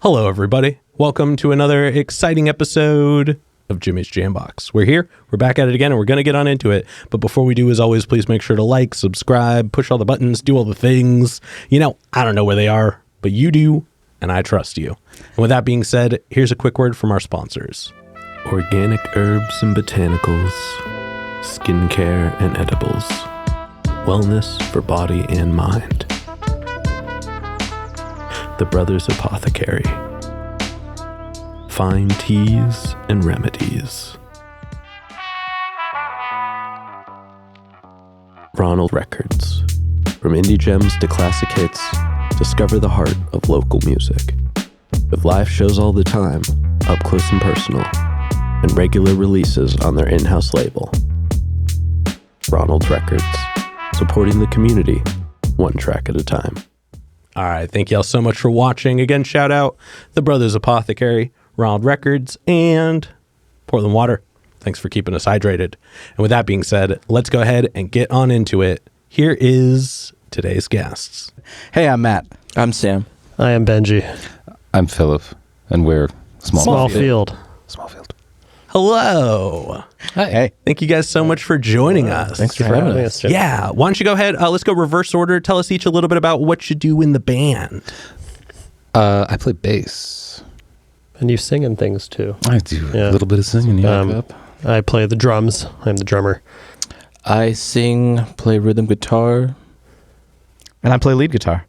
Hello, everybody. Welcome to another exciting episode of Jimmy's Jambox. We're back at it again, and we're going to get on into it. But before we do, as always, please make sure to like, subscribe, push all the buttons, do all the things. You know, I don't know where they are, but you do, and I trust you. And with that being said, here's a quick word from our sponsors. Organic herbs and botanicals, skincare and edibles, wellness for body and mind. The Brothers Apothecary. Fine teas and remedies. Ronald Records. From indie gems to classic hits, discover the heart of local music. With live shows all the time, up close and personal, and regular releases on their in-house label. Ronald Records. Supporting the community, one track at a time. All right, thank y'all so much for watching. Again, shout out The Brothers Apothecary, Ronald Records, and Portland Water. Thanks for keeping us hydrated. And with that being said, let's go ahead and get on into it. Here is today's guests. Hey, I'm Matt. I'm Sam. I am Benji. I'm Phillip, and we're Smallfield. Smallfield. Hello. Hey. Thank you guys so much for joining us. Thanks for having us. Yeah. Why don't you go ahead? Let's go reverse order. Tell us each a little bit about what you do in the band. I play bass. And you sing and things too. I do Yeah. a little bit of singing. Yeah. I play the drums. I'm the drummer. I sing, play rhythm guitar. And I play lead guitar.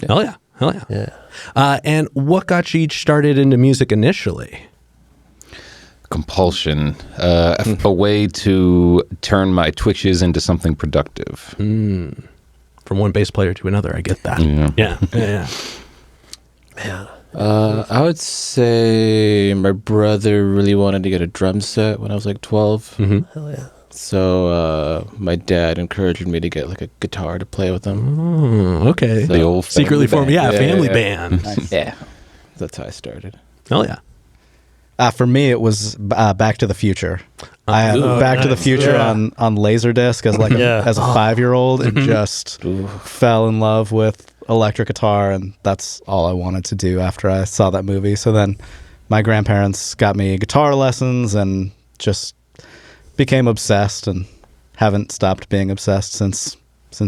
Hell yeah. Yeah. And what got you each started into music initially? Compulsion. A way to turn my twitches into something productive. From one bass player to another. I get that. Yeah. Yeah. Man. I would say my brother really wanted to get a drum set when I was like 12. Hell yeah. So my dad encouraged me to get like a guitar to play with him. Okay. The old Secretly formed. family Yeah, band. family yeah. band. Nice. Yeah. That's how I started. Hell yeah. For me, it was Back to the Future. I had Back to the Future on Laserdisc as like as a 5-year-old, and just fell in love with electric guitar, and that's all I wanted to do after I saw that movie. So then my grandparents got me guitar lessons and just became obsessed, and haven't stopped being obsessed since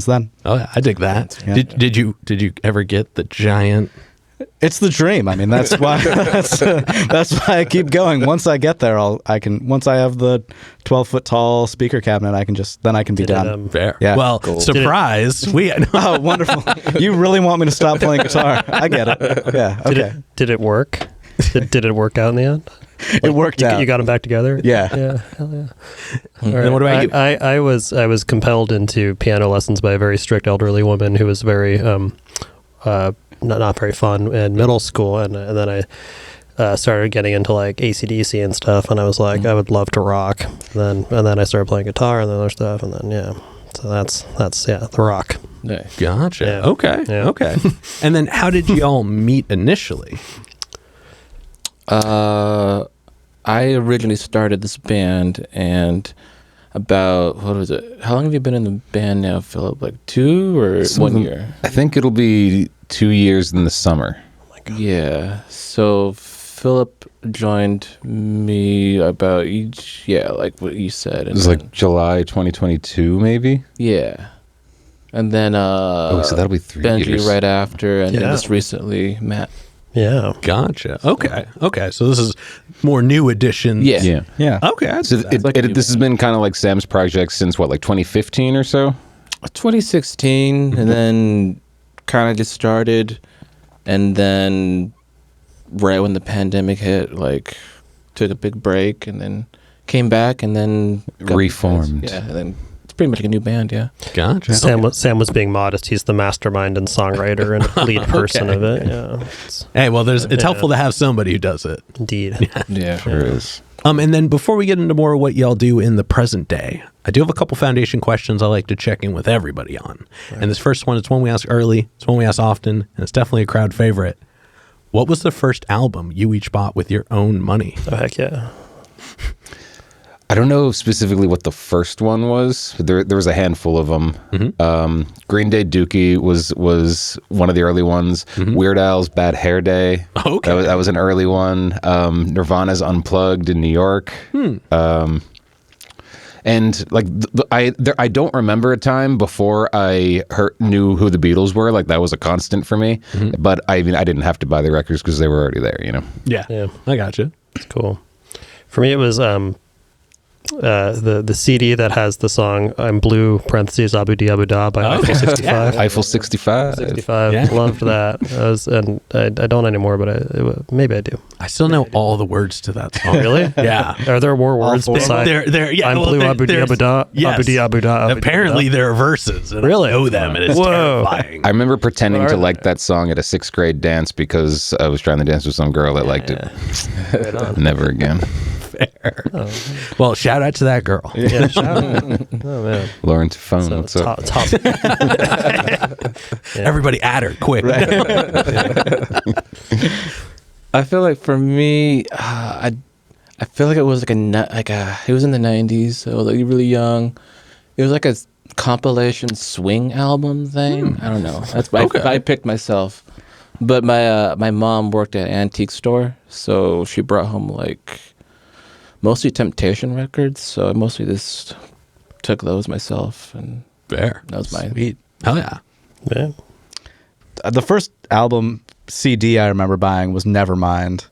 then. Oh yeah, I dig that. Yeah. Did you ever get the giant? It's the dream. I mean, that's why that's why I keep going. Once I get there, once I have the 12-foot tall speaker cabinet, I can be done. Fair. Yeah. Well, Cool. surprise. Oh, wonderful. You really want me to stop playing guitar? I get it. Yeah. Okay. Did it work? Did it work out in the end? It worked out. You got them back together? Yeah. Yeah. Hell yeah. All And what about you? I was compelled into piano lessons by a very strict elderly woman who was very not very fun in middle school, and then I started getting into like AC/DC and stuff, and I was like, I would love to rock. And then I started playing guitar and other stuff, and then so that's the rock. Yeah. Gotcha. Yeah. Okay. Yeah. Okay. And then how did you all meet initially? I originally started this band, and about, what was it? How long have you been in the band now, Phillip? Like 2 or 1 year? I think it'll be 2 years in the summer. Oh my God. Yeah. So Phillip joined me about like what you said. It was like July 2022, maybe? Yeah. And then so that'll be 3 Benji years. right after, and then Yeah. just recently Matt. Yeah. Gotcha. Okay. So this is more new additions. Yeah. Yeah. Okay. I'd So say that. this has been kind of like Sam's project since what, like 2015 or so? 2016, and then kind of just started, and then right when the pandemic hit, like took a big break, and then came back, and then got Reformed. Yeah, and then it's pretty much like a new band. Yeah. Gotcha. Sam was being modest. He's the mastermind and songwriter and lead person of it. Yeah. Hey, well, it's helpful to have somebody who does it. Indeed. Yeah. Sure is. And then before we get into more of what y'all do in the present day, I do have a couple foundation questions I like to check in with everybody on. And this first one, it's one we ask early, it's one we ask often, and it's definitely a crowd favorite. What was the first album you each bought with your own money? Oh, heck yeah. I don't know specifically what the first one was. There was a handful of them. Green Day Dookie was one of the early ones. Weird Al's Bad Hair Day. Okay. That was an early one. Nirvana's Unplugged in New York. And like I don't remember a time before I knew who the Beatles were. Like that was a constant for me. But I mean, I didn't have to buy the records because they were already there. You know. Yeah. I gotcha. It's cool. For me, it was the CD that has the song "I'm Blue" (parentheses Abu Di Abu Da) by Eiffel 65. Eiffel 65. 65. Yeah. Loved that. And I don't anymore, but maybe I do. I still know all the words to that song. Really? Yeah. Are there more words besides yeah, "I'm Blue" Abu Di Abu Da? Yes. Abu Di Abu Da. Abu Di Apparently Abu Da? there are verses. And Really? I know them, and it's terrifying. I remember pretending What to are like they? that song at a 6th grade dance because I was trying to dance with some girl that liked it. Right on. Never again. Fair. Well, shout out to that girl. Yeah, shout out. Oh man. Lauren Tafone, So what's up? top. Yeah. Everybody at her, quick. I feel like for me, I feel like it was it was in the 90s. So I was like really young. It was like a compilation swing album thing. I don't know. That's why I picked myself. But my mom worked at an antique store, so she brought home like mostly Temptation records. So I mostly just took those myself, and Fair. that was my Sweet. Hell yeah. Yeah. The first album CD I remember buying was Nevermind,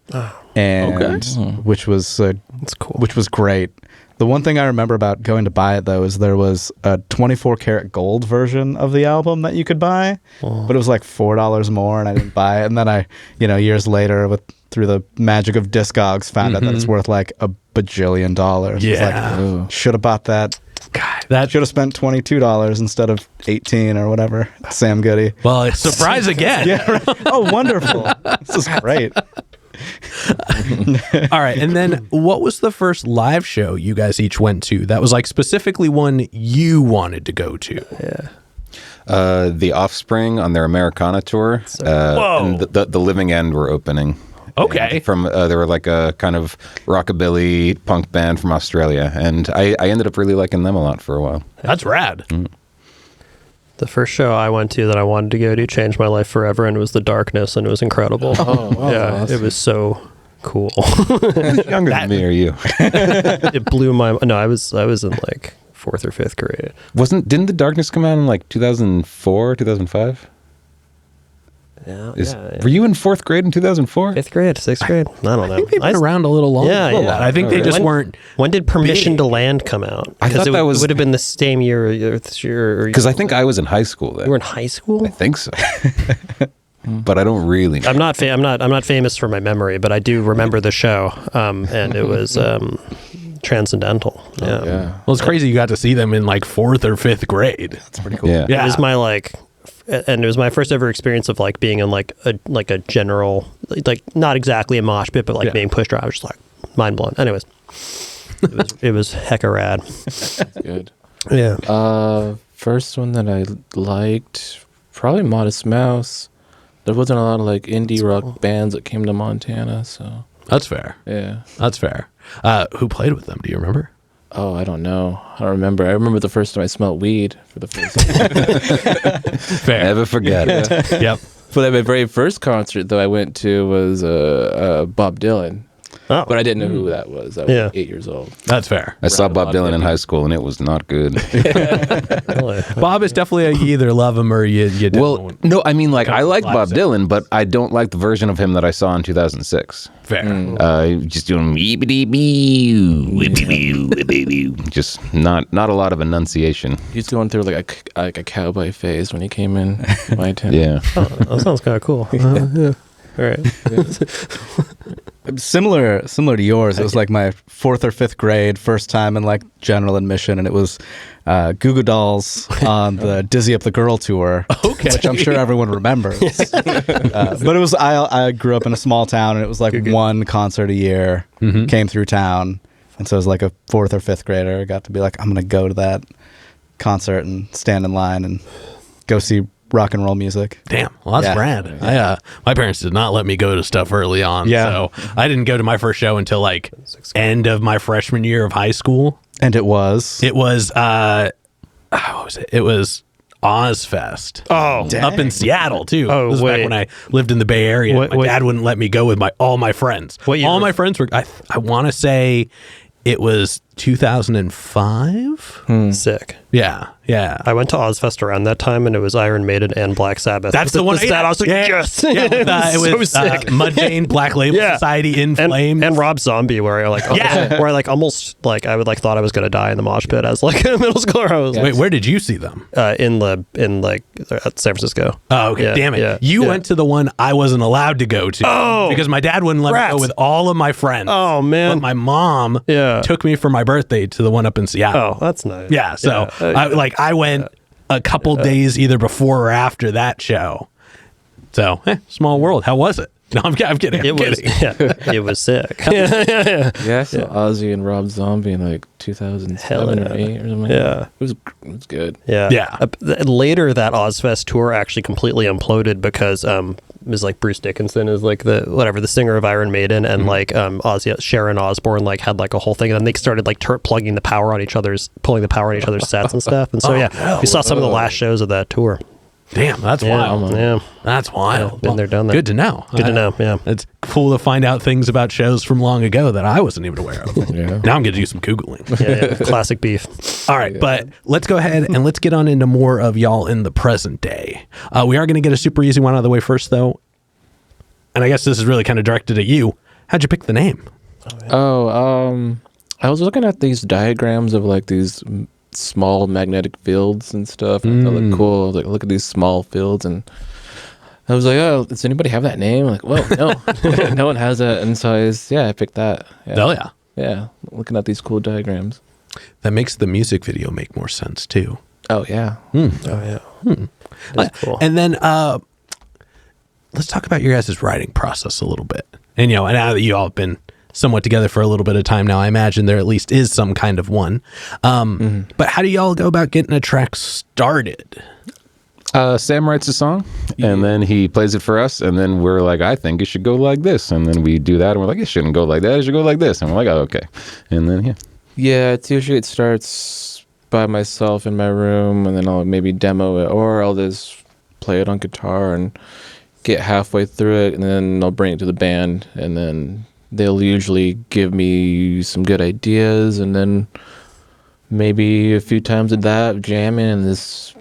and which was That's cool. which was great. The one thing I remember about going to buy it though is there was a 24 karat gold version of the album that you could buy, but it was like $4 more, and I didn't buy it. And then I, years later, through the magic of Discogs, found out that it's worth like $1 bajillion. Yeah. Should have bought that. God, that Should have spent $22 instead of 18 or whatever. Sam Goody. Well, surprise again. Yeah. Right. Oh, wonderful. This is great. All right. And then what was the first live show you guys each went to that was like specifically one you wanted to go to? Yeah. The Offspring on their Americana tour. And the Living End were opening. Okay. They were like a kind of rockabilly punk band from Australia, and I ended up really liking them a lot for a while. That's rad. The first show I went to that I wanted to go to changed my life forever, and it was The Darkness, and it was incredible. Oh, wow, yeah, awesome. it was so cool. Younger than me or you? It blew my. No, I was in like 4th or 5th grade. Didn't The Darkness come out in like 2004, 2005? Yeah, Were you in 4th grade in 2004? 5th grade, 6th grade? I don't know. I think they've been around a little longer. Yeah, than yeah. that. I think they just weren't. When did Permission big. to Land come out? I thought that was- would have been the same year. Because I think I was in high school then. you were in high school. I think so. But I don't really know. I'm not famous for my memory, but I do remember the show, and it was transcendental. Yeah. yeah. Well, it's crazy you got to see them in like 4th or 5th grade. That's pretty cool. Yeah. It was my and it was my first ever experience of like being in like a general, like not exactly a mosh pit, but like being pushed around. I was just like mind blown. Anyways, it was hecka rad. Good. Yeah. First one that I liked, probably Modest Mouse. There wasn't a lot of like indie rock bands that came to Montana, so That's fair. yeah. That's fair. Who played with them? Do you remember? Oh, I don't know. I don't remember. I remember the first time I smelled weed for the first time. Fair. Never forget it. Yep. But my very first concert though I went to was Bob Dylan. Oh. But I didn't know who that was. I was Yeah. like 8 years old. That's fair. I saw Round Bob of Dylan in applause. high school, and it was not good. Really? Bob is definitely you either love him or you don't. Well, no, I mean, like, I like Live Bob set. Dylan, but I don't like the version of him that I saw in 2006. Fair. Just doing just not a lot of enunciation. He's going through like a cowboy phase when he came in my town. Yeah. Oh, that sounds kind of cool. Yeah. All right. Similar to yours. It was like my 4th or 5th grade, first time in like general admission, and it was Goo Goo Dolls on the Dizzy Up the Girl tour, which I'm sure everyone remembers. But it was I grew up in a small town, and it was like one concert a year came through town, and so as like a 4th or 5th grader, I got to be like, I'm gonna go to that concert and stand in line and go see rock and roll music. Damn, well, that's rad. My parents did not let me go to stuff early on. So I didn't go to my first show until like end of my freshman year of high school. And it was what was it? It was Ozfest. Oh, up in Seattle too. Oh, this was back when I lived in the Bay Area. My dad wouldn't let me go with all my friends. All my friends were. I want to say it was 2005. Sick. Yeah. I went to Ozfest around that time, and it was Iron Maiden and Black Sabbath. That's the one. I was like, yes. It was so sick. Mudvayne, Black Label Society, In Flames, and Rob Zombie, where I almost like I would like thought I was gonna die in the mosh pit as like a middle schooler. I was wait, where did you see them? In San Francisco. Oh, okay. Damn it. You went to the one I wasn't allowed to go to because my dad wouldn't let me go with all of my friends. Oh man. But my mom took me for my birthday to the one up in Seattle. Oh, that's nice. Yeah. So I went a couple days either before or after that show. So, small world. How was it? No, I'm kidding. It was sick. Yeah, I saw Ozzy and Rob Zombie in like 2007 or 8 or something. Yeah. It was good. Yeah. Later, that Ozfest tour actually completely imploded because is like Bruce Dickinson is like the singer of Iron Maiden, and like Ozzy, Sharon Osbourne like had like a whole thing, and then they started like pulling the power on each other's sets and stuff. And so we saw some of the last shows of that tour. Damn, that's wild. Yeah. That's wild. Been there, done that. Good to know. Yeah. It's cool to find out things about shows from long ago that I wasn't even aware of. Now I'm going to do some Googling. Classic beef. All right, but let's go ahead and let's get on into more of y'all in the present day. We are going to get a super easy one out of the way first, though. And I guess this is really kind of directed at you. How'd you pick the name? I was looking at these diagrams of like these small magnetic fields and stuff. And they look cool. I was like, look at these small fields, and I was like, oh, does anybody have that name? I'm like, well, no, no one has that. And so I picked that. Oh yeah, yeah. Looking at these cool diagrams, that makes the music video make more sense too. Oh yeah. That's cool. And then let's talk about your guys' writing process a little bit. And and now that you all have been somewhat together for a little bit of time now, I imagine there at least is some kind of one. But how do y'all go about getting a track started? Sam writes a song, and then he plays it for us, and then we're like, I think it should go like this. And then we do that, and we're like, it shouldn't go like that. It should go like this. And we're like, oh, okay. And then, Yeah, it starts by myself in my room, and then I'll maybe demo it, or I'll just play it on guitar and get halfway through it, and then I'll bring it to the band, and then they'll usually give me some good ideas, and then maybe a few times of that jamming, and this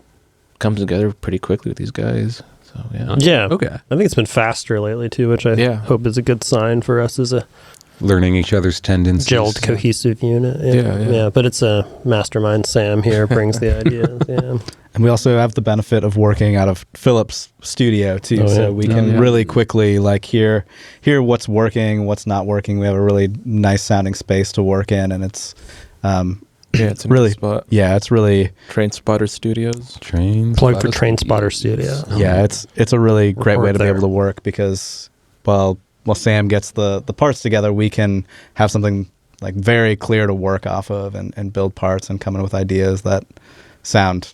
comes together pretty quickly with these guys. So okay. I think it's been faster lately too, which I hope is a good sign for us as a learning each other's tendencies, gelled, cohesive unit. Yeah. But it's a mastermind. Sam here brings the ideas. And we also have the benefit of working out of Phillip's studio too, so we can really quickly like hear what's working, what's not working. We have a really nice sounding space to work in, and it's it's a really nice spot. Yeah, it's really Train Spotter Studios. Plug for Train Spotter Studio. Yeah, it's a really great way to be able to work because while Sam gets the parts together, we can have something like very clear to work off of and build parts and come in with ideas that sound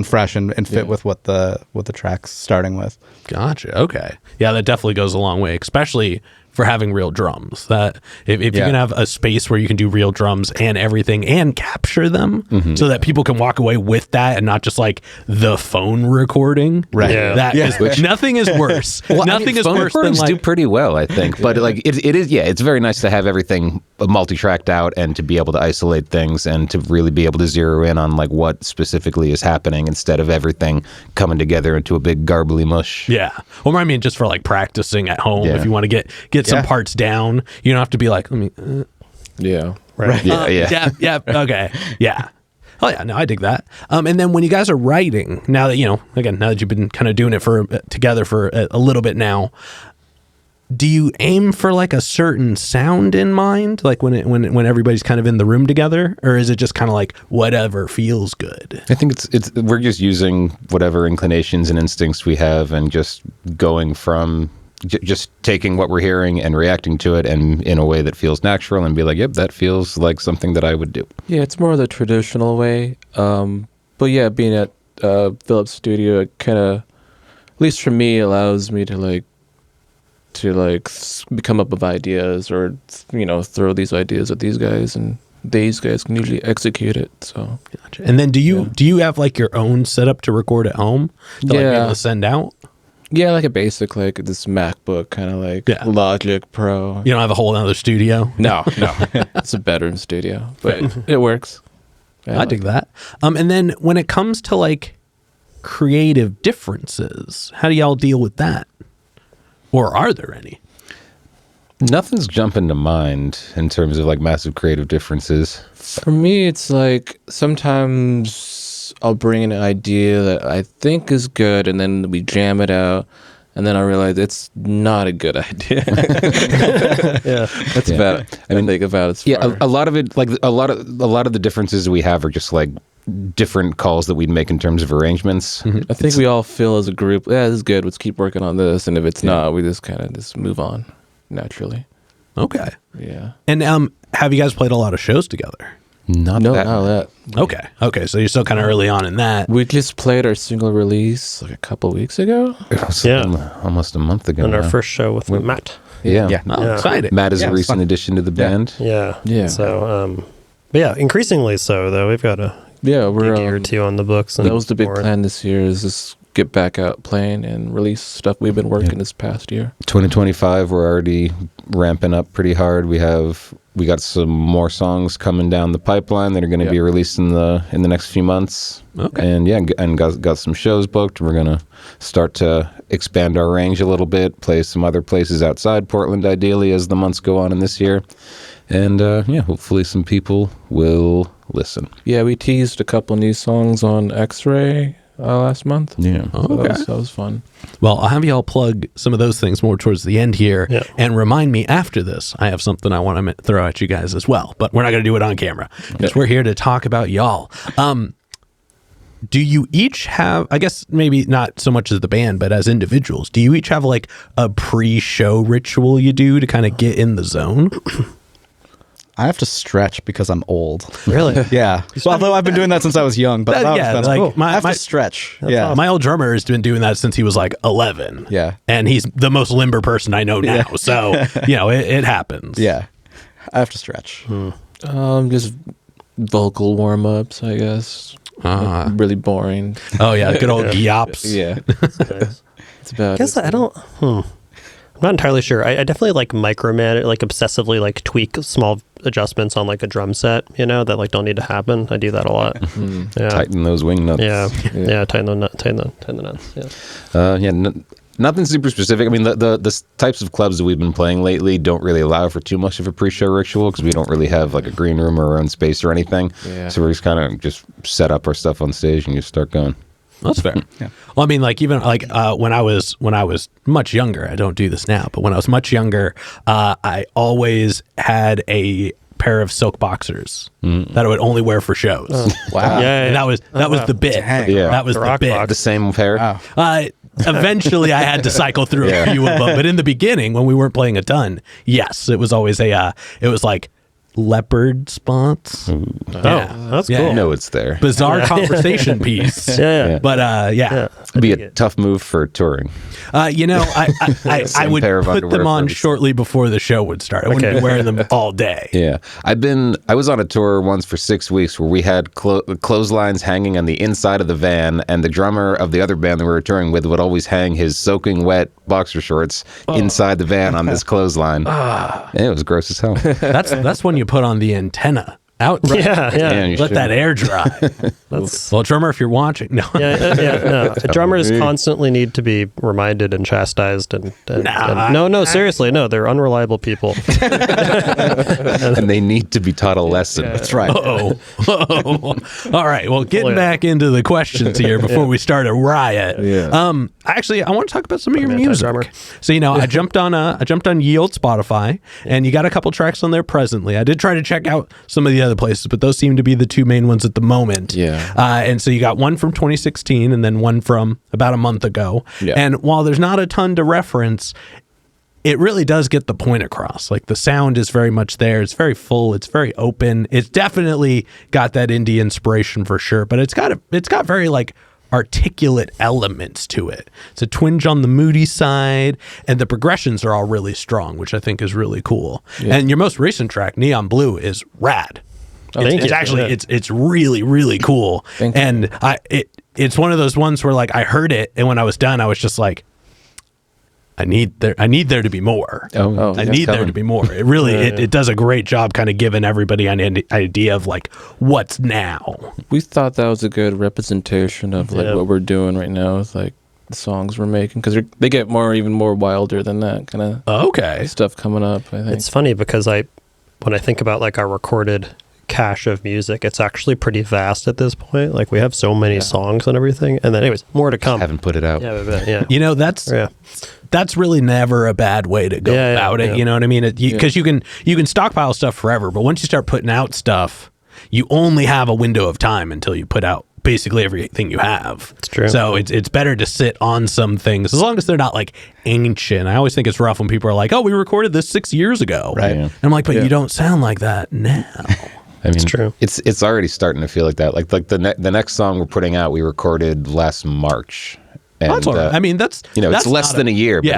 fresh and fit with what the track's starting with. Gotcha. Okay. Yeah, that definitely goes a long way, especially for having real drums. That if you can have a space where you can do real drums and everything and capture them so that people can walk away with that and not just like the phone recording. Right. Yeah. Nothing is worse. Nothing is phone worse than recordings like, do pretty well, I think. But like it is, it's very nice to have everything multi-tracked out and to be able to isolate things and to really be able to zero in on like what specifically is happening instead of everything coming together into a big garbly mush. Yeah. Well, I mean, just for like practicing at home, if you want to get some parts down, you don't have to be like, let me. Yeah. Right. Yeah. Okay. Yeah. Oh yeah. No, I dig that. And then when you guys are writing, now that now that you've been kind of doing it together for a little bit now, do you aim for like a certain sound in mind, like when everybody's kind of in the room together, or is it just kind of like whatever feels good? I think it's we're just using whatever inclinations and instincts we have, and just going from just taking what we're hearing and reacting to it, and in a way that feels natural, and be like, yep, that feels like something that I would do. Yeah, it's more the traditional way. But yeah, being at Phillip's studio, it kind of, at least for me, allows me to come up with ideas, or throw these ideas at these guys, and these guys can usually execute it. So gotcha. And then do you have like your own setup to record at home to like be able to send out? Yeah, like a basic, like this MacBook kind of like Logic Pro. You don't have a whole other studio? No. It's a bedroom studio, but it works. I dig that. And then when it comes to like creative differences, how do y'all deal with that? Or are there any? Nothing's jumping to mind in terms of like massive creative differences. For me, it's like sometimes I'll bring an idea that I think is good, and then we jam it out, and then I realize it's not a good idea. That's about it. I think about it. A lot of it, like a lot of the differences we have are just like different calls that we'd make in terms of arrangements. I think we all feel as a group, this is good, let's keep working on this, and if it's not, we just kind of just move on naturally. Okay. Yeah. And have you guys played a lot of shows together? Not that. Okay. So you're still kind of early on in that. We just played our single release like a couple weeks ago. It was almost a month ago. And our first show with Matt. Yeah. Excited. Matt is a recent addition to the band. Yeah. So, but increasingly so though. We've got we're a year or two on the books. And that was the big plan this year, is just get back out playing and release stuff we've been working this past year. 2025, we're already ramping up pretty hard. We got some more songs coming down the pipeline that are going to be released in the next few months. Okay. And got some shows booked. We're going to start to expand our range a little bit, play some other places outside Portland ideally as the months go on in this year. And hopefully some people will listen. Yeah, we teased a couple new songs on X-Ray last month. Yeah. That was fun. Well, I'll have y'all plug some of those things more towards the end here, and remind me after this. I have something I want to throw at you guys as well, but we're not going to do it on camera because we're here to talk about y'all. Do you each have, I guess maybe not so much as the band, but as individuals, do you each have like a pre-show ritual you do to kind of get in the zone? I have to stretch because I'm old. Really? Yeah. So although I've been doing that since I was young, but I have to stretch. Awesome. My old drummer has been doing that since he was like 11. Yeah. And he's the most limber person I know now. So, it happens. Yeah. I have to stretch. Just vocal warm-ups, I guess. Really boring. Oh, yeah. Good old yops. Yeah. That's about I guess I don't... I'm not entirely sure. I definitely like micromanage, like obsessively like tweak small adjustments on like a drum set, that like don't need to happen. I do that a lot. Tighten those wing nuts. Yeah. Tighten the nuts. Nothing super specific. I mean, the types of clubs that we've been playing lately don't really allow for too much of a pre-show ritual because we don't really have like a green room or our own space or anything. Yeah. So we're just kind of just set up our stuff on stage and just start going. That's fair. Yeah. Well, I mean, like even like when I was much younger, I don't do this now, but when I was much younger, I always had a pair of silk boxers that I would only wear for shows. Wow! Yeah, and that was the bit. That was the bit. The same pair. Wow. Eventually, I had to cycle through a few of them, but in the beginning, when we weren't playing a ton, yes, it was always it was like leopard spots. That's cool. I know it's there. Bizarre conversation piece. But it'd be a tough move for touring. I would put them on shortly before the show would start. I wouldn't be wearing them all day. Yeah. I was on a tour once for 6 weeks where we had clotheslines hanging on the inside of the van, and the drummer of the other band that we were touring with would always hang his soaking wet boxer shorts inside the van on this clothesline. And it was gross as hell. That's when you put on the antenna out. Right? Yeah. Let that air dry. Well, drummer, if you're watching, no. No. Drummers constantly need to be reminded and chastised. Seriously, no, they're unreliable people. And they need to be taught a lesson. Yeah. That's right. All right. Well, getting back into the questions here before we start a riot. Yeah. Actually, I want to talk about some of your music. So, I jumped on Ye Olde Spotify, and you got a couple tracks on there presently. I did try to check out some of the other places, but those seem to be the two main ones at the moment. Yeah. And so you got one from 2016 and then one from about a month ago. Yeah. And while there's not a ton to reference, it really does get the point across. Like the sound is very much there. It's very full. It's very open. It's definitely got that indie inspiration for sure, but it's got very like articulate elements to it. It's a twinge on the moody side, and the progressions are all really strong, which I think is really cool. Yeah. And your most recent track, Neon Blue, is rad. It's really, really cool. And it's one of those ones where like I heard it, and when I was done, I was just like, I need there to be more. I need there to be more. It really it does a great job kind of giving everybody an idea of like what's now. We thought that was a good representation of like what we're doing right now with like the songs we're making, because they get even more wilder than that kind of stuff coming up. I think it's funny because when I think about like our recorded cache of music, it's actually pretty vast at this point. Like we have so many songs and everything, and then anyways, more to come. Haven't put it out. You know, that's really never a bad way to go about it. You know what I mean? Because you can stockpile stuff forever, but once you start putting out stuff, you only have a window of time until you put out basically everything you have. It's true. So it's better to sit on some things as long as they're not like ancient. I always think it's rough when people are like, "Oh, we recorded this 6 years ago," right? And I'm like, "But you don't sound like that now." I mean, it's true. It's already starting to feel like that. Like the next song we're putting out, we recorded last March. And, that's all right. I mean, that's it's less than a year, but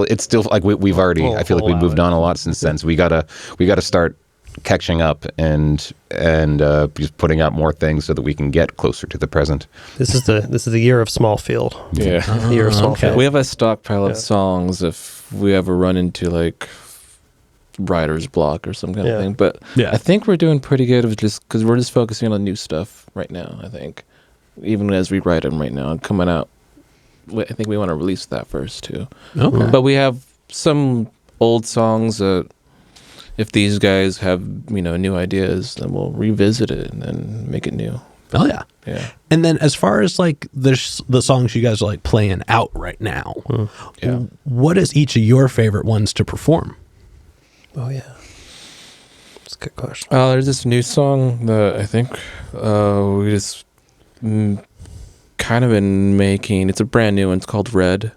it's still like we've already. I feel like we've moved on a lot since then. So we gotta start catching up and just putting out more things so that we can get closer to the present. This is the year of Smallfield. Yeah, the year of Smallfield. We have a stockpile of songs if we ever run into like writer's block or some kind of thing, but I think we're doing pretty good of just because we're just focusing on new stuff right now. I think even as we write them right now and coming out, I think we want to release that first too. But we have some old songs that if these guys have new ideas, then we'll revisit it and then make it new. Yeah. And then as far as like the songs you guys are like playing out right now, what is each of your favorite ones to perform? Oh yeah, that's a good question. There's this new song that I think we just kind of been making. It's a brand new one. It's called Red.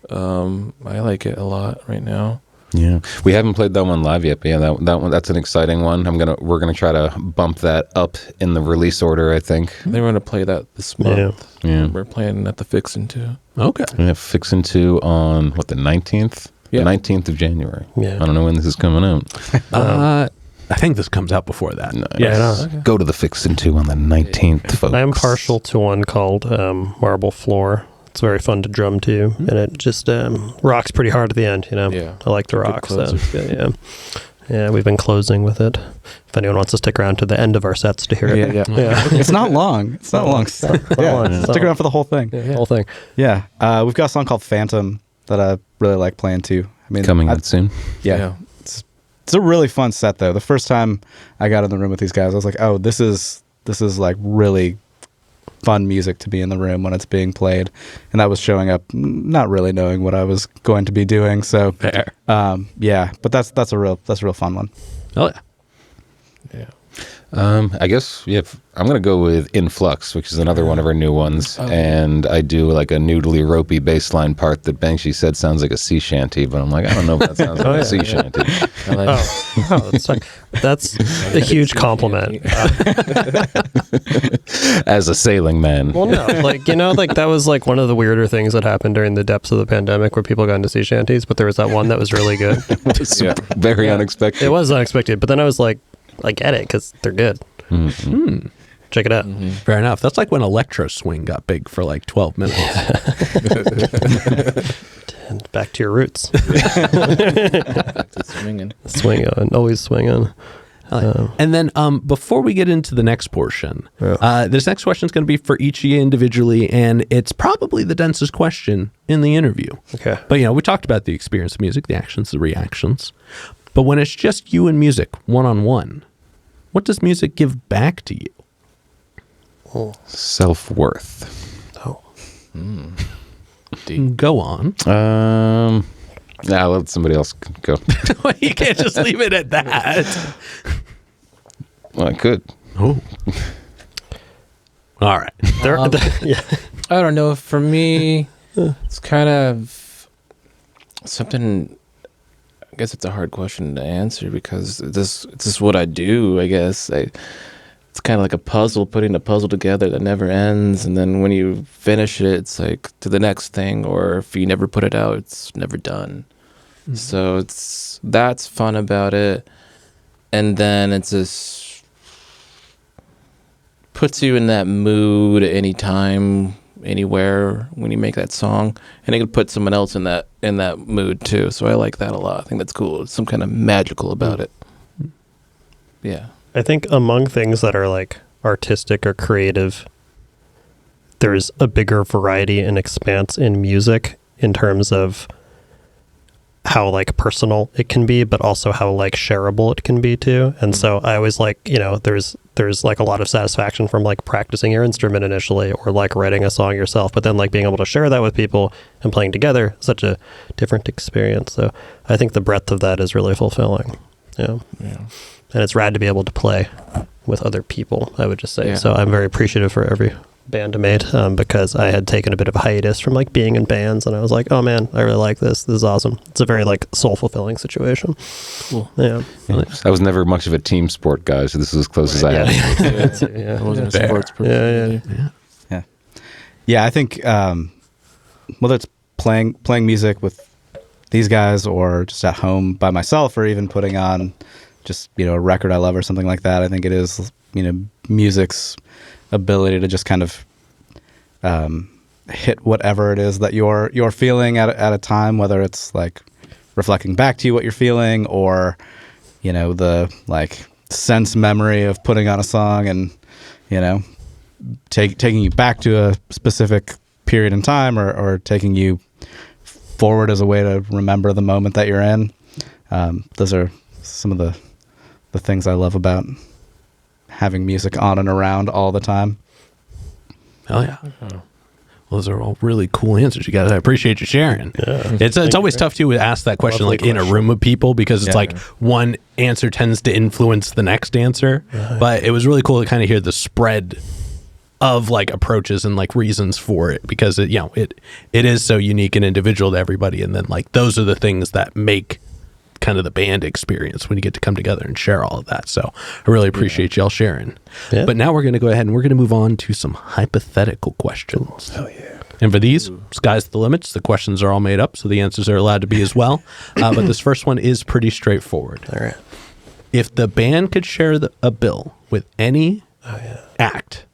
I like it a lot right now. Yeah, we haven't played that one live yet, but yeah, that one, that's an exciting one. We're gonna try to bump that up in the release order. I think they were gonna play that this month. Yeah, we're playing at the Fixin' 2. Okay, we have Fixin' 2 on the 19th. The 19th of January. Yeah. I don't know when this is coming out. I think this comes out before that. Nice. Yeah. Okay. Go to the Fixin' 2 on the 19th, folks. I'm partial to one called Marble Floor. It's very fun to drum to, and it just rocks pretty hard at the end, Yeah. I like the rock. So yeah, we've been closing with it. If anyone wants to stick around to the end of our sets to hear it. Yeah. It's not long. It's not long. Stick around for the whole thing. The whole thing. Yeah. We've got a song called Phantom that I really like playing too. I mean, coming out soon. Yeah. It's a really fun set though. The first time I got in the room with these guys, I was like, "Oh, this is like really fun music to be in the room when it's being played." And that was showing up not really knowing what I was going to be doing. So but that's a real fun one. Oh yeah. I guess I'm gonna go with Influx, which is another one of our new ones, and I do like a noodly ropey bass line part that Benji said sounds like a sea shanty, but I'm like, I don't know if that sounds like a sea shanty. That's a huge compliment. As a sailing man. Well, no, that was like one of the weirder things that happened during the depths of the pandemic where people got into sea shanties, but there was that one that was really good. Very unexpected. It was unexpected, but then I was like, I get it because they're good. Mm-hmm. Check it out. Mm-hmm. Fair enough. That's like when electro swing got big for like 12 minutes. And back to your roots. Back to swinging. Swing on. Always swing on. And then before we get into the next portion, this next question is going to be for each of you individually, and it's probably the densest question in the interview. Okay. But, we talked about the experience of music, the actions, the reactions. But when it's just you and music, one-on-one, what does music give back to you? Self-worth. Oh. Go on. I'll let somebody else go. You can't just leave it at that. Well, I could. Oh. All right. I don't know. For me, it's kind of something. I guess it's a hard question to answer because it's just what I do. I guess it's it's kind of like a puzzle, putting a puzzle together that never ends. And then when you finish it, it's like to the next thing, or if you never put it out, it's never done. Mm-hmm. So that's fun about it. And then it just puts you in that mood anytime, anywhere when you make that song. And it can put someone else in that mood too. So I like that a lot. I think that's cool. It's some kind of magical about it. Yeah. I think among things that are like artistic or creative, there's a bigger variety and expanse in music in terms of how like personal it can be, but also how like shareable it can be too. And so I always like, there's like a lot of satisfaction from like practicing your instrument initially, or like writing a song yourself, but then like being able to share that with people and playing together, such a different experience. So I think the breadth of that is really fulfilling. Yeah. And it's rad to be able to play with other people, I would just say. Yeah. So I'm very appreciative for every band I made, because I had taken a bit of a hiatus from like being in bands, and I was like, oh man, I really like this. This is awesome. It's a very like soul fulfilling situation. Cool. Yeah. I was never much of a team sport guy, so this is as close as I had. I wasn't a sports person. Yeah. I think whether it's playing music with these guys, or just at home by myself, or even putting on just a record I love or something like that, I think it is music's ability to just kind of hit whatever it is that you're feeling at a time, whether it's like reflecting back to you what you're feeling, or the like sense memory of putting on a song and taking you back to a specific period in time, or taking you forward as a way to remember the moment that you're in. Those are some of the things I love about having music on and around all the time. Hell yeah. Well, those are all really cool answers, you guys. I appreciate you sharing. Yeah. It's always tough to ask that question in a room of people, because it's like one answer tends to influence the next answer. But it was really cool to kind of hear the spread of like approaches and like reasons for it, because it is so unique and individual to everybody. And then like those are the things that make kind of the band experience when you get to come together and share all of that. So I really appreciate y'all sharing. Yeah. But now we're going to go ahead and we're going to move on to some hypothetical questions. Oh yeah. And for these, sky's the limits. The questions are all made up, so the answers are allowed to be as well. But this first one is pretty straightforward. All right. If the band could share a bill with any act,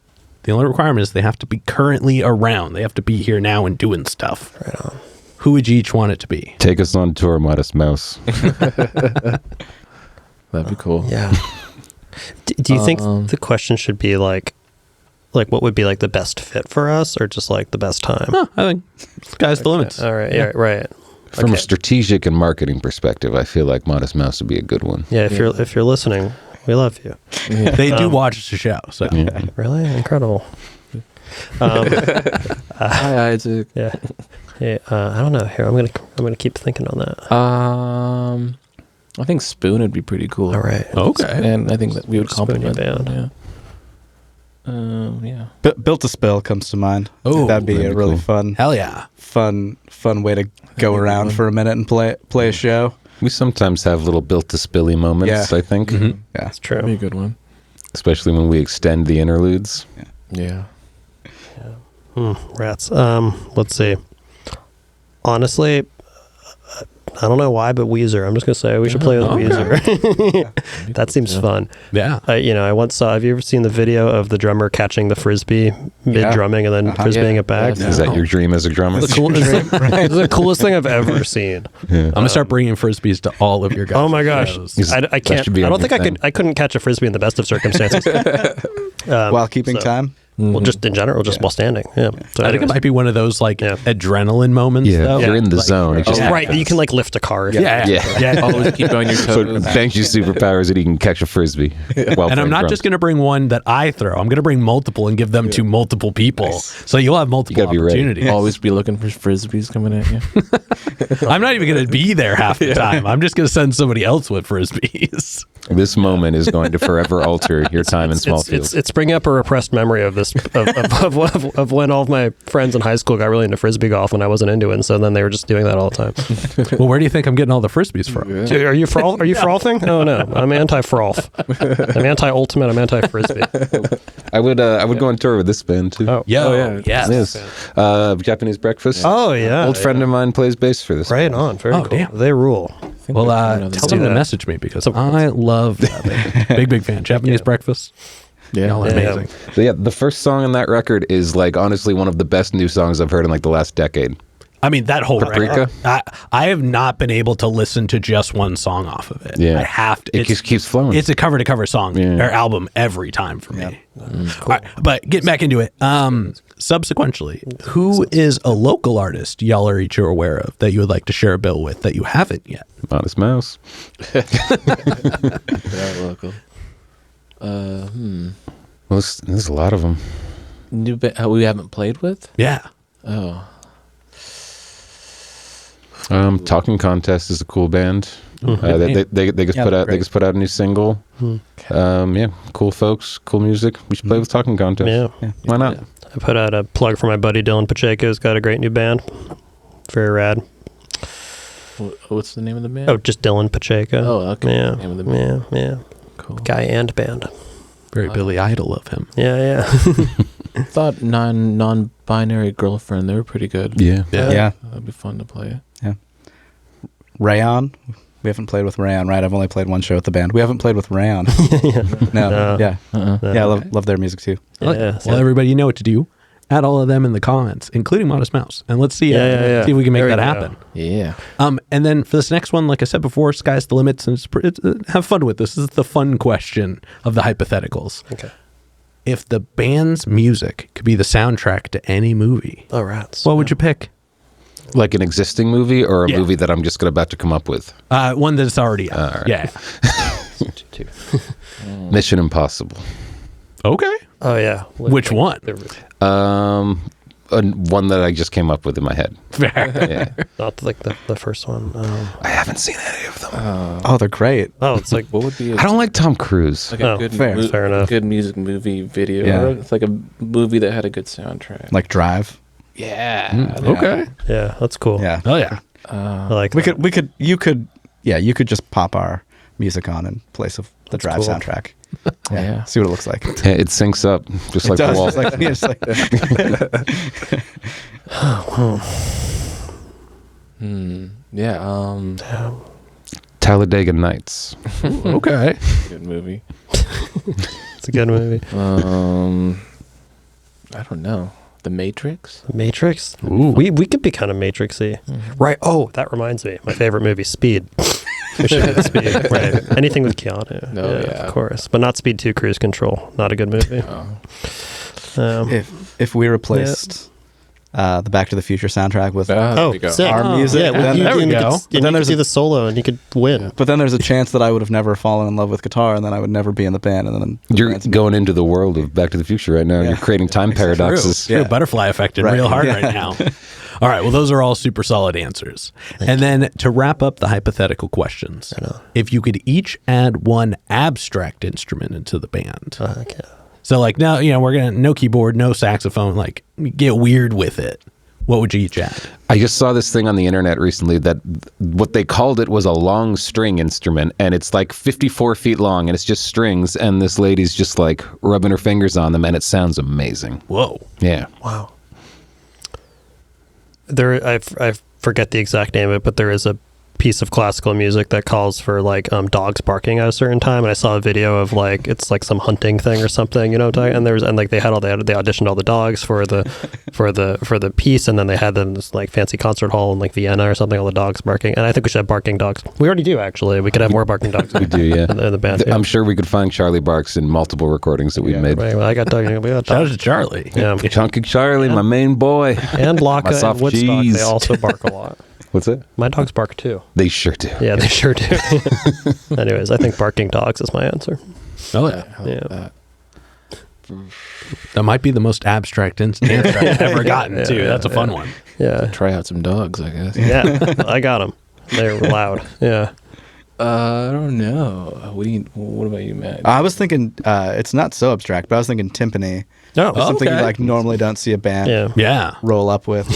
the only requirement is they have to be currently around. They have to be here now and doing stuff. Right on. Who would you each want it to be? Take us on tour, Modest Mouse. That'd be cool. Yeah. Do you think the question should be like what would be like the best fit for us, or just like the best time? No, I think sky's the limits. All right. Yeah. Right. From a strategic and marketing perspective, I feel like Modest Mouse would be a good one. Yeah. If you're listening, we love you. Yeah. They do watch the show. So really incredible. Hi, Isaac. Yeah. Yeah, I don't know. Here, I'm gonna keep thinking on that. I think Spoon would be pretty cool. All right. Okay. And I think that we would complement band. Yeah. Built to Spill comes to mind. Oh, that'd be a really cool. fun. Hell yeah. Fun way to go around for a minute and play a show. We sometimes have little Built to Spilly moments, I think. Mm-hmm. Yeah, that's true. That'd be a good one. Especially when we extend the interludes. Yeah. Rats. Let's see. Honestly, I don't know why, but Weezer. I'm just gonna say we should play with Weezer. That seems fun. Yeah. I once saw. Have you ever seen the video of the drummer catching the frisbee mid drumming and then frisbeeing it back? Is that your dream as a drummer? It's the coolest thing I've ever seen. I'm gonna start bringing frisbees to all of your guys. Oh my gosh, I can't. I don't think I couldn't catch a frisbee in the best of circumstances. While keeping time. Well, just in general, just while standing. Yeah. So I think it might be one of those like adrenaline moments. though. You're in the zone. It just right. You can like lift a car. Yeah. Always keep on your toes. So Benji's superpower is that he can catch a frisbee. And I'm not just going to bring one that I throw. I'm going to bring multiple and give them to multiple people. Nice. So you'll have multiple opportunities. Always be looking for frisbees coming at you. I'm not even going to be there half the time. I'm just going to send somebody else with frisbees. This moment is going to forever alter your time in Smallfield. It's bringing up a repressed memory of reminisced of when all of my friends in high school got really into frisbee golf when I wasn't into it, and so then they were just doing that all the time. Well, where do you think I'm getting all the frisbees from? Yeah. Dude, are you frolfing? Oh no, I'm anti-frolf. I'm anti-ultimate. I'm anti-frisbee. I would go on tour with this band too. Oh yeah, Yes. Japanese Breakfast. Oh yeah, Old friend of mine plays bass for this. Right on. Very cool. Damn. They rule. Well, tell them to message me because I love that band. Big fan. Japanese Breakfast. Yeah, y'all are amazing. So yeah, the first song on that record is like honestly one of the best new songs I've heard in like the last decade. I mean, that whole Paprika. record. I have not been able to listen to just one song off of it. Yeah, I have to. It just keeps flowing. It's a cover to cover song or album every time for me. Cool. All right, but getting back into it. Subsequently, who is a local artist y'all are each aware of that you would like to share a bill with that you haven't yet? Modest Mouse. That local. Well, there's a lot of them. New we haven't played with? Yeah. Oh. Talking Contest is a cool band. They just put out a new single. Cool folks, cool music. We should play with Talking Contest. Yeah. Why not? I put out a plug for my buddy Dylan Pacheco. Who's got a great new band. Very rad. What's the name of the band? Oh, just Dylan Pacheco. Oh, okay. Yeah. Name of the band. Yeah. Cool. Guy and band. Very Billy Idol of him. Yeah. I thought non-binary girlfriend. They were pretty good. Yeah. That'd be fun to play. Yeah. Rayon. We haven't played with Rayon, right? I've only played one show with the band. We haven't played with Rayon. No. Yeah. Yeah, I love their music too. Yeah. Well, everybody, you know what to do. Add all of them in the comments, including Modest Mouse, and let's see see if we can make that happen. Yeah. And then for this next one, like I said before, sky's the limits, and have fun with this. This is the fun question of the hypotheticals. Okay. If the band's music could be the soundtrack to any movie, what would you pick? Like an existing movie or a movie that I'm just about to come up with? One that's already out. Right. Yeah. Mission Impossible. Okay. Oh yeah. Which one? One that I just came up with in my head. Fair. Yeah. Not like the first one. I haven't seen any of them. Oh, they're great. Oh, it's like what would be? I don't like Tom Cruise. Like a good fair enough. Good music movie video. Yeah. It's like a movie that had a good soundtrack. Like Drive. Yeah. Okay. Yeah, that's cool. Yeah. Oh yeah. I like you could just pop our music on in place of the Drive cool. soundtrack. Yeah. See what it looks like. Yeah, it syncs up just like the wall. Yeah. Talladega Nights. Okay. Good movie. it's a good movie. I don't know. The Matrix? The Matrix? Ooh. We could be kind of Matrixy. Right. Oh, that reminds me. My favorite movie, Speed. We should have Speed. Right. Anything with Keanu. Yeah. Of course. But not Speed 2 Cruise Control. Not a good movie. If we replaced the Back to the Future soundtrack with sick. our music, Yeah, then you go. could, then there's the solo and you could win. But then there's a chance that I would have never fallen in love with guitar, and then I would never be in the band. And then You're going into the world of Back to the Future right now. Yeah. You're creating time paradoxes. True. Butterfly affected real hard right now. All right. Well, those are all super solid answers. And then to wrap up the hypothetical questions, if you could each add one abstract instrument into the band. Okay. So like now, we're gonna no keyboard, no saxophone, like get weird with it. What would you each add? I just saw this thing on the internet recently that what they called it was a long string instrument, and it's like 54 feet long, and it's just strings, and this lady's just like rubbing her fingers on them, and it sounds amazing. Whoa. Yeah. Wow. I forget the exact name of it, but there is a piece of classical music that calls for like dogs barking at a certain time, and I saw a video of like it's like some hunting thing or something, and like they auditioned all the dogs for the piece, and then they had them in this like fancy concert hall in like Vienna or something, all the dogs barking, and I think we should have barking dogs. We already do, actually. We could have more barking dogs. We do, yeah. in the band. I'm sure we could find Charlie Barks in multiple recordings that we've made. Right, well, I got Doug. Shout out to Charlie. Yeah. Chunky Charlie, my main boy. And Laka My and soft Woodstock, cheese. they also bark a lot. What's that? My dogs bark too. They sure do. Yeah, they sure do. Anyways, I think barking dogs is my answer. Oh yeah. Yeah. That might be the most abstract answer I've ever gotten too. That's a fun one. Yeah. Try out some dogs, I guess. Yeah, I got them. They're loud. Yeah. I don't know. What about you, Matt? I was thinking it's not so abstract, but I was thinking timpani. No, Something you like normally don't see a band Yeah. roll up with.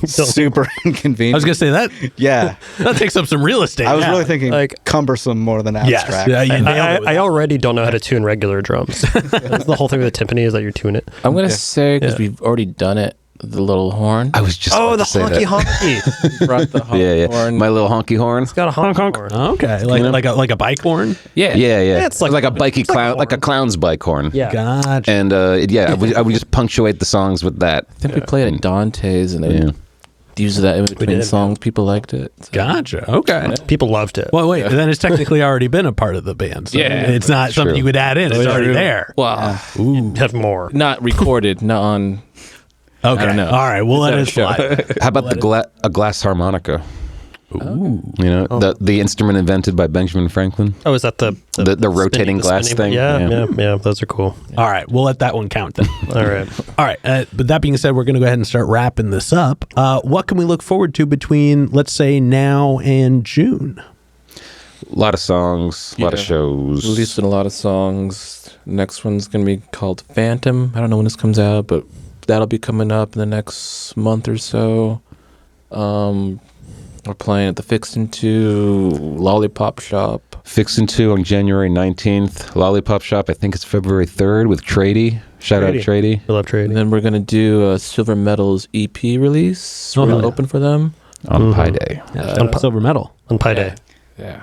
Super inconvenient. I was going to say that. Yeah. That takes up some real estate. I was yeah. really thinking Like- cumbersome more than abstract. Yes. Yeah, you nailed it with I that. already don't know how to tune regular drums. That's the whole thing with the timpani is that you tune it. I'm gonna say because we've already done it. The little horn. I was just Oh, about the to say honky that. honky. Brought the Yeah, horn. my little honky horn. It's got a honk horn. Okay. Like a bike horn? Yeah. Yeah. it's like- like a bikey it's like a clown, like a horn. clown's bike horn. Yeah. Gotcha. And I would just punctuate the songs with that. I think we played at Dante's and then used that in between did, songs. People liked it. So. Gotcha. Okay. People loved it. Well, wait. Then it's technically already been a part of the band. So Yeah, it's not something true. you would add in. It's already there. Well, Have more. not recorded, not on. Okay. I don't know. All right. We'll let it Is that a slide. How about a glass harmonica? Ooh. You know, the instrument invented by Benjamin Franklin. Oh, is that the rotating glass spinning- thing? Yeah. Those are cool. All right. We'll let that one count then. All right. All right. But that being said, we're going to go ahead and start wrapping this up. What can we look forward to between, let's say, now and June? A lot of songs, a lot of shows. Releasing a lot of songs. Next one's gonna be called Phantom. I don't know when this comes out, but that'll be coming up in the next month or so. We're playing at the Fixin' 2 Lollipop Shop. Fixin' 2 on January 19th. Lollipop Shop, I think it's February 3rd with Trady. Shout out Trady. We love trading. And then we're gonna do a Silver Metals EP release. We're gonna open for them. On Pi Day. Silver Medal. On Pi Day. Yeah.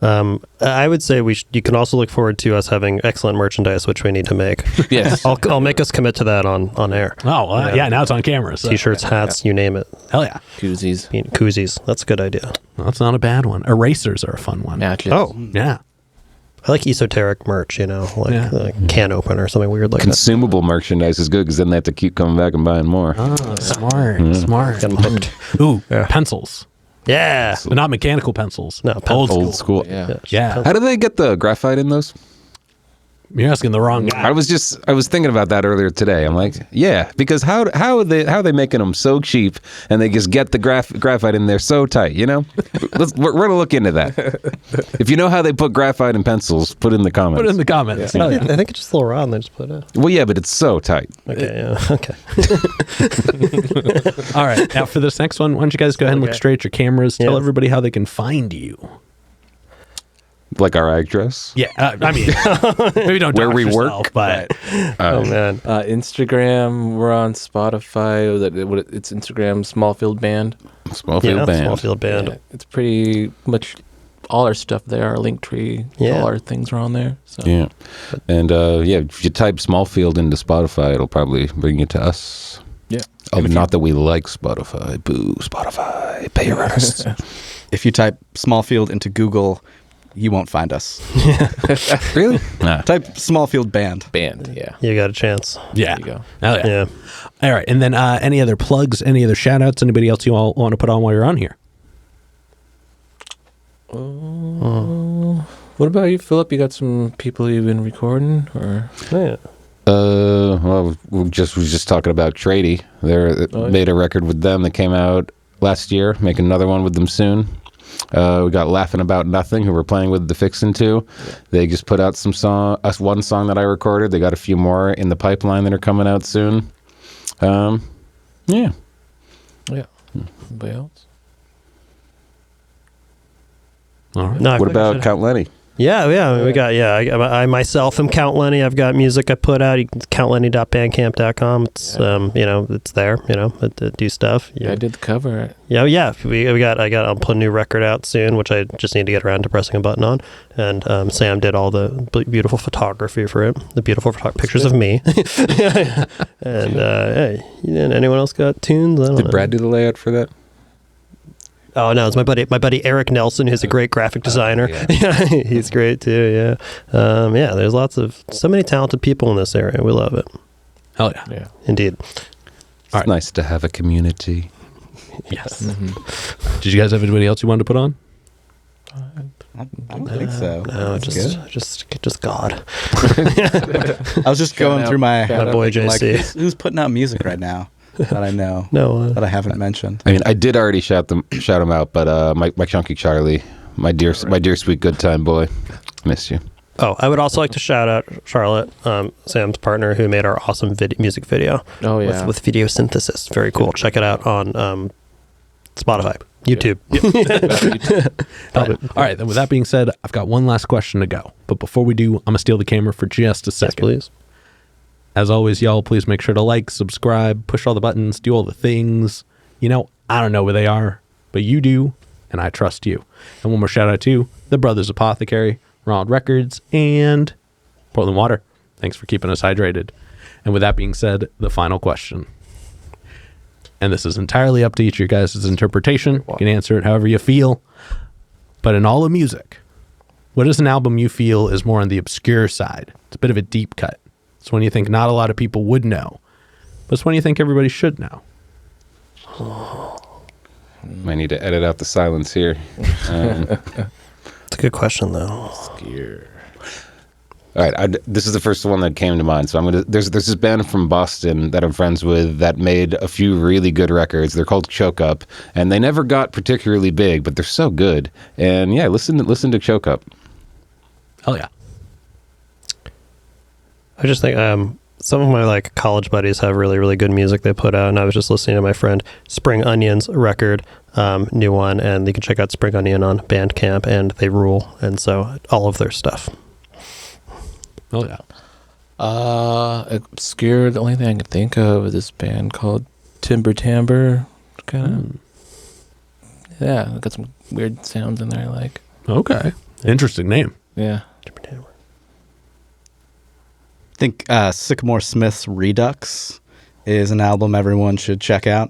I would say you can also look forward to us having excellent merchandise, which we need to make. Yes. I'll make us commit to that on air. Oh, well, yeah. Now it's on camera. So. T-shirts, hats, you name it. Hell yeah. Koozies. Koozies. That's a good idea. Well, that's not a bad one. Erasers are a fun one. Matches. Oh, Yeah. I like esoteric merch, like can opener or something weird like that. Consumable merchandise is good because then they have to keep coming back and buying more. Oh, smart. Smart. Get 'em hooked. Ooh, pencils. Yeah. But not mechanical pencils. No, Old Old school. school. Yeah. Yeah. How do they get the graphite in those? You're asking the wrong guy. I was thinking about that earlier today. I'm like, yeah, because how are they making them so cheap and they just get the graphite in there so tight, you know? We're gonna look into that. If you know how they put graphite in pencils, put it in the comments. Put it in the comments. Hell yeah. I think it's just a little raw and they just put it. Well, yeah, but it's so tight. Okay, yeah. Okay. All right. Now for this next one, why don't you guys go ahead and look straight at your cameras. Tell Yeah. everybody how they can find you. Like our address. Yeah. I mean, maybe don't Where dox we work, yourself, but Oh man. Instagram. We're on Spotify. It's Instagram Smallfield Band. Smallfield Band. Smallfield Band. Yeah, it's pretty much all our stuff there. Our link tree. Yeah. All our things are on there. So. Yeah. And if you type Smallfield into Spotify, it'll probably bring you to us. Yeah. Oh, not that we like Spotify. Boo, Spotify. Pay your artists. If you type Smallfield into Google, you won't find us. Really? Nah. Type Smallfield Band. Band. Yeah. You got a chance. yeah. There you go. Hell yeah. Yeah. All right. And then any other plugs, any other shout outs, anybody else you all want to put on while you're on here? What about you, Philip? You got some people you've been recording, or Yeah. Well, we just talking about Trady. They made a record with them that came out last year. Make another one with them soon. We got Laughing About Nothing, who we're playing with the Fixin' 2. Yeah. They just put out one song that I recorded. They got a few more in the pipeline that are coming out soon. Yeah. Yeah. Anybody else? All right. No, I What think I about should- Count Lenny? Yeah, we got, I myself am Count Lenny. I've got music I put out. You can countlenny.bandcamp.com. It's, it's there, I do stuff. Yeah, I did the cover. Yeah. I'll put a new record out soon, which I just need to get around to pressing a button on. And Sam did all the beautiful photography for it, the beautiful pictures of me. And hey, anyone else got tunes? I don't know. Did Brad do the layout for that? Oh no, it's my buddy Eric Nelson, who's a great graphic designer. Yeah, he's great too. Yeah, there's so many talented people in this area. We love it. Hell yeah. Yeah. Indeed. It's nice to have a community. Yes. Did you guys have anybody else you wanted to put on? I don't think so. No, That's just God. I was just going through my boy JC. who's putting out music right now that I know No, that I haven't mentioned. I mean, I did already shout them out, but my Chunky Charlie, My dear sweet good time boy. Miss you. Oh, I would also like to shout out Charlotte, Sam's partner, who made our awesome music video. Oh, yeah. With video synthesis. Very cool. Check it out on Spotify, YouTube. All right. Then with that being said, I've got one last question to go. But before we do, I'm going to steal the camera for just a second. Yes, please. As always, y'all, please make sure to like, subscribe, push all the buttons, do all the things. I don't know where they are, but you do, and I trust you. And one more shout out to the Brothers Apothecary, Ronald Records, and Portland Water. Thanks for keeping us hydrated. And with that being said, the final question. And this is entirely up to each of your guys' interpretation. You can answer it however you feel. But in all of music, what is an album you feel is more on the obscure side? It's a bit of a deep cut. It's one you think not a lot of people would know, but it's one you think everybody should know. Might need to edit out the silence here. It's a good question, though. All right, this is the first one that came to mind. So there's this band from Boston that I'm friends with that made a few really good records. They're called Choke Up, and they never got particularly big, but they're so good. And yeah, listen to Choke Up. Hell yeah. I just think some of my college buddies have really, really good music they put out, and I was just listening to my friend Spring Onion's record, new one, and you can check out Spring Onion on Bandcamp, and they rule, and so all of their stuff. Oh yeah. Obscure. The only thing I can think of is this band called Timber Timbre. Kind of. Yeah, got some weird sounds in there. I like. Okay. Interesting name. Yeah. Timber Timbre. I think Sycamore Smith's Redux is an album everyone should check out.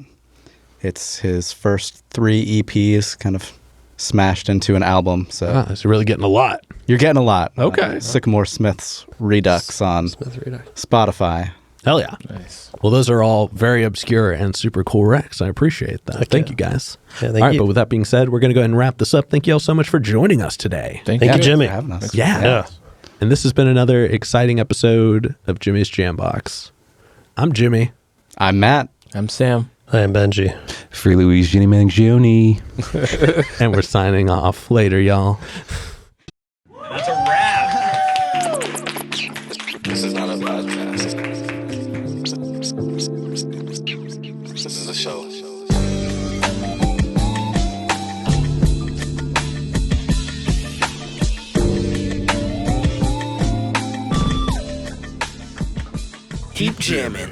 It's his first 3 EPs kind of smashed into an album. So you're really getting a lot. You're getting a lot. Okay. Sycamore Smith's Redux on Spotify. Hell yeah. Nice. Well, those are all very obscure and super cool recs. I appreciate that. Thank you, guys. Yeah, all right, but with that being said, we're going to go ahead and wrap this up. Thank you all so much for joining us today. Thank you, Jimmy. For having us. Yeah. And this has been another exciting episode of Jimmy's Jambox. I'm Jimmy. I'm Matt. I'm Sam. I am Benji. Free Louise Ginny Mangione. And we're signing off. Later, y'all. That's a wrap. This is not a podcast. This is a show. Keep jamming.